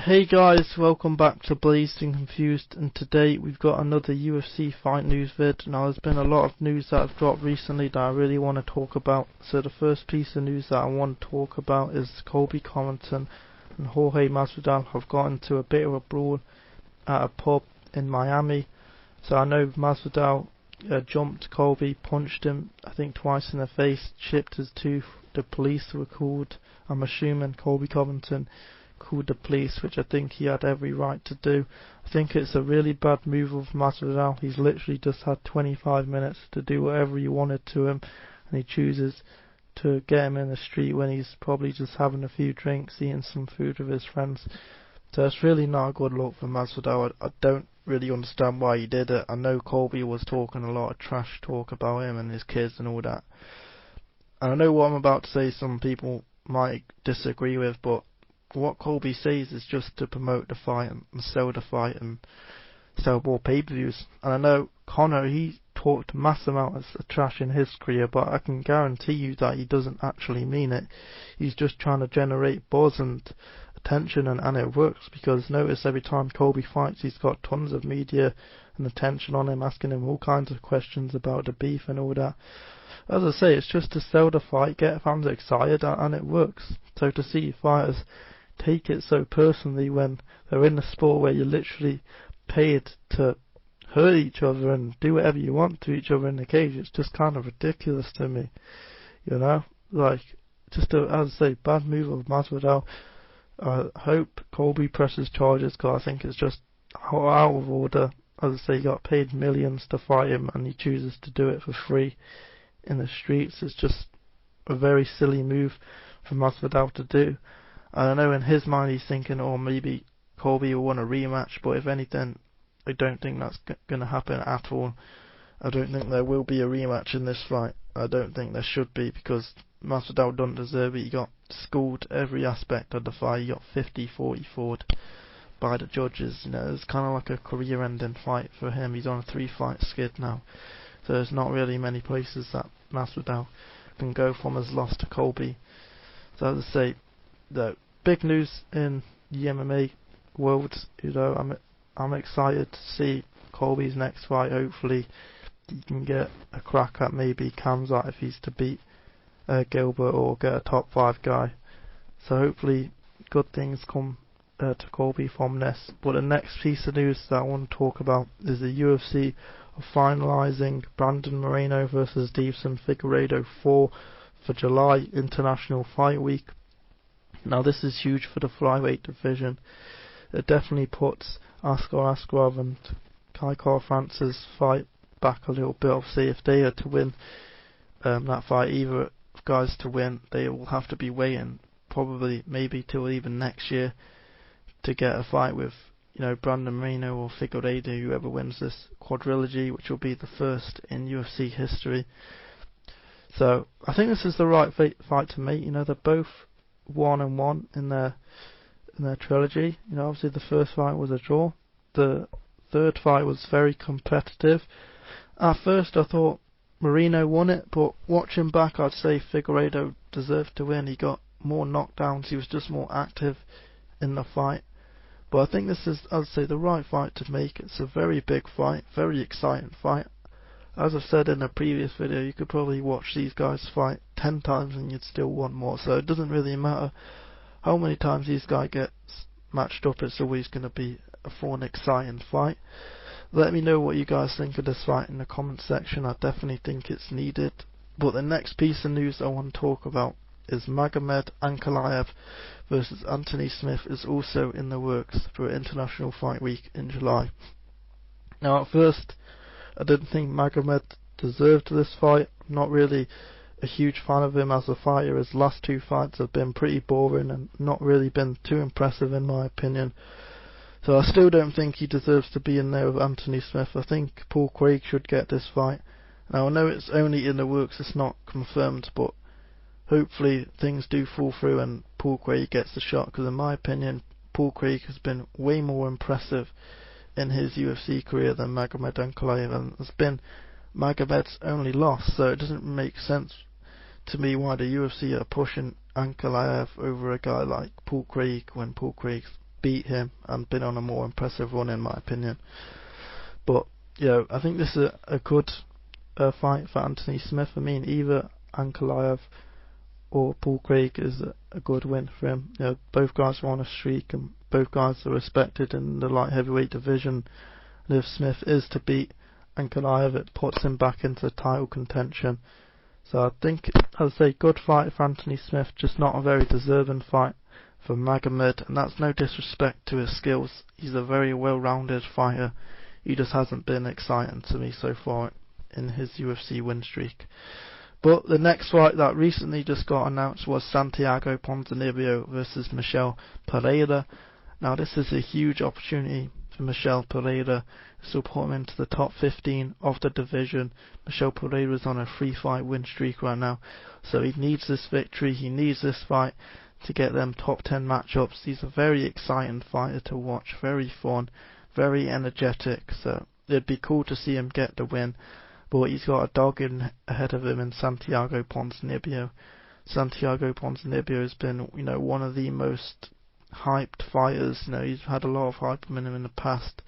Hey guys, welcome back to Blazed and Confused, and today we've got another UFC fight news vid. Now there's been a lot of news that have dropped recently that I really want to talk about. So the first piece of news that I want to talk about is Covington and Jorge Masvidal have got into a bit of a brawl at a pub in Miami. So I know Masvidal jumped Colby, punched him I think twice in the face, chipped his tooth. The police were called. I'm assuming Colby Covington called the police, which I think he had every right to do. I think it's a really bad move of Masvidal. He's literally just had 25 minutes to do whatever he wanted to him, and he chooses to get him in the street when he's probably just having a few drinks, eating some food with his friends. So it's really not a good look for Masvidal. I don't really understand why he did it. I know Colby was talking a lot of trash talk about him and his kids and all that. And I know what I'm about to say some people might disagree with, but what Colby says is just to promote the fight and sell the fight and sell more pay-per-views. And I know Conor, he talked mass amounts of trash in his career, but I can guarantee you that he doesn't actually mean it. He's just trying to generate buzz and attention, and it works, because notice every time Colby fights he's got tons of media and attention on him, asking him all kinds of questions about the beef and all that. As I say, it's just to sell the fight, get fans excited, and it works. So to see fighters take it so personally when they're in a sport where you're literally paid to hurt each other and do whatever you want to each other in the cage, it's just kind of ridiculous to me, you know? Like, just as I say, bad move of Masvidal. I hope Colby presses charges, because I think it's just out of order. As I say, he got paid millions to fight him and he chooses to do it for free in the streets. It's just a very silly move for Masvidal to do. I know in his mind he's thinking, oh, maybe Colby will want a rematch, but if anything, I don't think that's going to happen at all. I don't think there will be a rematch in this fight. I don't think there should be, because Masvidal doesn't deserve it. He got schooled every aspect of the fight. He got 50-44'd by the judges. You know, it's kind of like a career-ending fight for him. He's on a 3-fight skid now, so there's not really many places that Masvidal can go from his loss to Colby. So as I say, the big news in the MMA world, you know, I'm excited to see Colby's next fight. Hopefully he can get a crack at maybe Kamzat if he's to beat Gilbert, or get a top 5 guy. So hopefully good things come to Colby from this. But the next piece of news that I want to talk about is the UFC are finalising Brandon Moreno versus Davison Figueiredo for July International Fight Week. Now this is huge for the flyweight division. It definitely puts Askar Askarov and Kai Kara-France's fight back a little bit. Obviously, if they are to win that fight, either guys to win, they will have to be waiting probably maybe till even next year to get a fight with, you know, Brandon Moreno or Figueiredo, whoever wins this quadrilogy, which will be the first in UFC history. So I think this is the right fight to make. You know, they're both 1-1 in their trilogy. You know, obviously the first fight was a draw. The third fight was very competitive. At first I thought Moreno won it, but watching back I'd say Figueiredo deserved to win. He got more knockdowns, he was just more active in the fight. But I think this is, I'd say, the right fight to make. It's a very big fight, very exciting fight. As I said in a previous video, you could probably watch these guys fight 10 times and you'd still want more. So it doesn't really matter how many times these guys get matched up, it's always going to be a fun, exciting fight. Let me know what you guys think of this fight in the comment section. I definitely think it's needed. But the next piece of news I want to talk about is Magomed Ankalaev versus Anthony Smith is also in the works for International Fight Week in July. Now at first I didn't think Magomed deserved this fight. I'm not really a huge fan of him as a fighter. His last 2 fights have been pretty boring and not really been too impressive in my opinion. So I still don't think he deserves to be in there with Anthony Smith. I think Paul Craig should get this fight. Now I know it's only in the works, it's not confirmed, but hopefully things do fall through and Paul Craig gets the shot, because in my opinion Paul Craig has been way more impressive in his UFC career than Magomed Ankalaev, and it's been Magomed's only loss, so it doesn't make sense to me why the UFC are pushing Ankalaev over a guy like Paul Craig when Paul Craig's beat him and been on a more impressive run in my opinion. But I think this is a good fight for Anthony Smith. I mean, either Ankalaev or Paul Craig is a good win for him. Both guys are on a streak and both guys are respected in the light heavyweight division. And if Smith is to beat Ankalaev, it puts him back into title contention. So I think, as I say, good fight for Anthony Smith, just not a very deserving fight for Magomed, and that's no disrespect to his skills. He's a very well-rounded fighter. He just hasn't been exciting to me so far in his UFC win streak. But the next fight that recently just got announced was Santiago Ponzinibbio versus Michel Pereira. Now this is a huge opportunity for Michel Pereira. This will put him into the top 15 of the division. Michel Pereira is on a 3-fight win streak right now, so he needs this victory, he needs this fight to get them top 10 matchups. He's a very exciting fighter to watch, very fun, very energetic, so it'd be cool to see him get the win. But he's got a dog in ahead of him in Santiago Ponzinibbio. Santiago Ponzinibbio has been, one of the most hyped fighters. He's had a lot of hype in him in the past.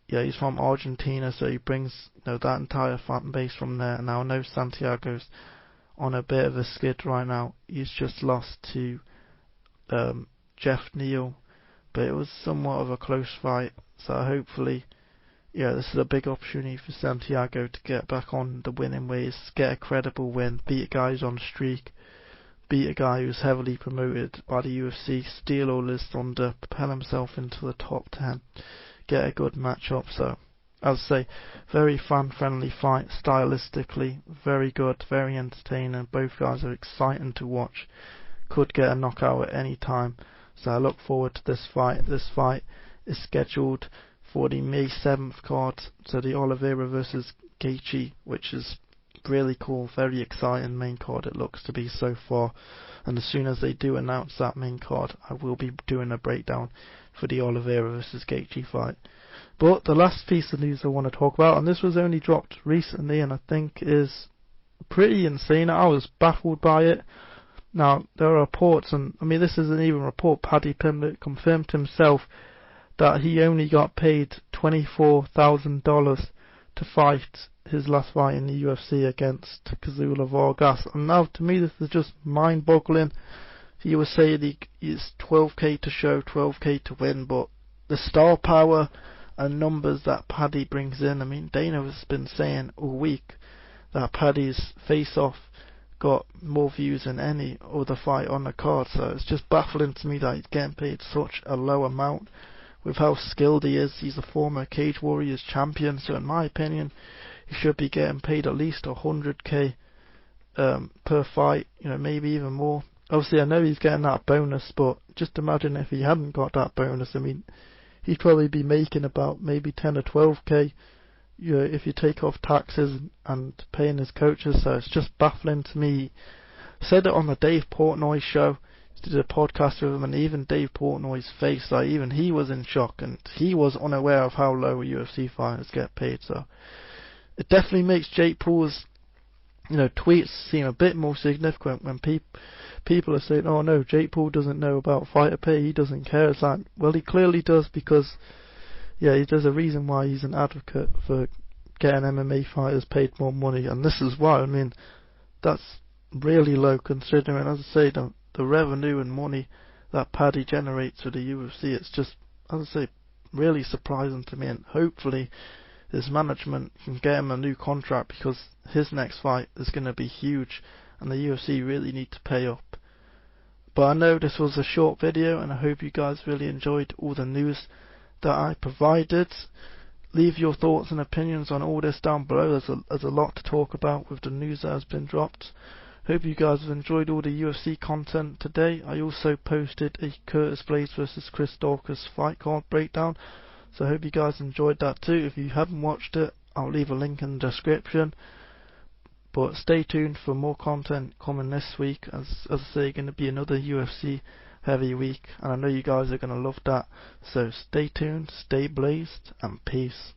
He's from Argentina, so he brings that entire fan base from there. Now I know Santiago's on a bit of a skid right now. He's just lost to Jeff Neal, but it was somewhat of a close fight. So hopefully, this is a big opportunity for Santiago to get back on the winning ways, get a credible win, beat a guy who's on a streak, beat a guy who's heavily promoted by the UFC, steal all his thunder, propel himself into the top 10, get a good matchup. So, as I say, very fan-friendly fight, stylistically, very good, very entertaining. Both guys are exciting to watch, could get a knockout at any time. So I look forward to this fight. This fight is scheduled for the May 7th card, so the Oliveira versus Gaethje, which is really cool, very exciting main card it looks to be so far. And as soon as they do announce that main card, I will be doing a breakdown for the Oliveira versus Gaethje fight. But the last piece of news I want to talk about, and this was only dropped recently and I think is pretty insane. I was baffled by it. Now, there are reports, and I mean this isn't even a report, Paddy Pimblett confirmed himself that he only got paid $24,000 to fight his last fight in the UFC against Kazula Vargas. And now, to me, this is just mind-boggling. He was saying it's 12k to show, 12k to win, but the star power and numbers that Paddy brings in, I mean, Dana has been saying all week that Paddy's face-off got more views than any other fight on the card, so it's just baffling to me that he's getting paid such a low amount. With how skilled he is, he's a former Cage Warriors champion, so in my opinion, he should be getting paid at least 100k per fight, maybe even more. Obviously, I know he's getting that bonus, but just imagine if he hadn't got that bonus. I mean, he'd probably be making about maybe 10 or 12k, if you take off taxes and paying his coaches. So it's just baffling to me. Said it on the Dave Portnoy show. Did a podcast with him, and even Dave Portnoy's face, like even he was in shock, and he was unaware of how low UFC fighters get paid. So it definitely makes Jake Paul's tweets seem a bit more significant when people are saying, oh no, Jake Paul doesn't know about fighter pay, he doesn't care. It's like, well, he clearly does, because there's a reason why he's an advocate for getting MMA fighters paid more money, and this is why. I mean, that's really low considering, as I say, the revenue and money that Paddy generates for the UFC. It's just, as I say, really surprising to me, and hopefully his management can get him a new contract, because his next fight is going to be huge and the UFC really need to pay up. But I know this was a short video, and I hope you guys really enjoyed all the news that I provided. Leave your thoughts and opinions on all this down below. There's a lot to talk about with the news that has been dropped. Hope you guys have enjoyed all the UFC content today. I also posted a Curtis Blades vs Chris Daukaus fight card breakdown, so I hope you guys enjoyed that too. If you haven't watched it, I'll leave a link in the description. But stay tuned for more content coming this week. As I say, going to be another UFC heavy week, and I know you guys are going to love that. So stay tuned, stay blazed, and peace.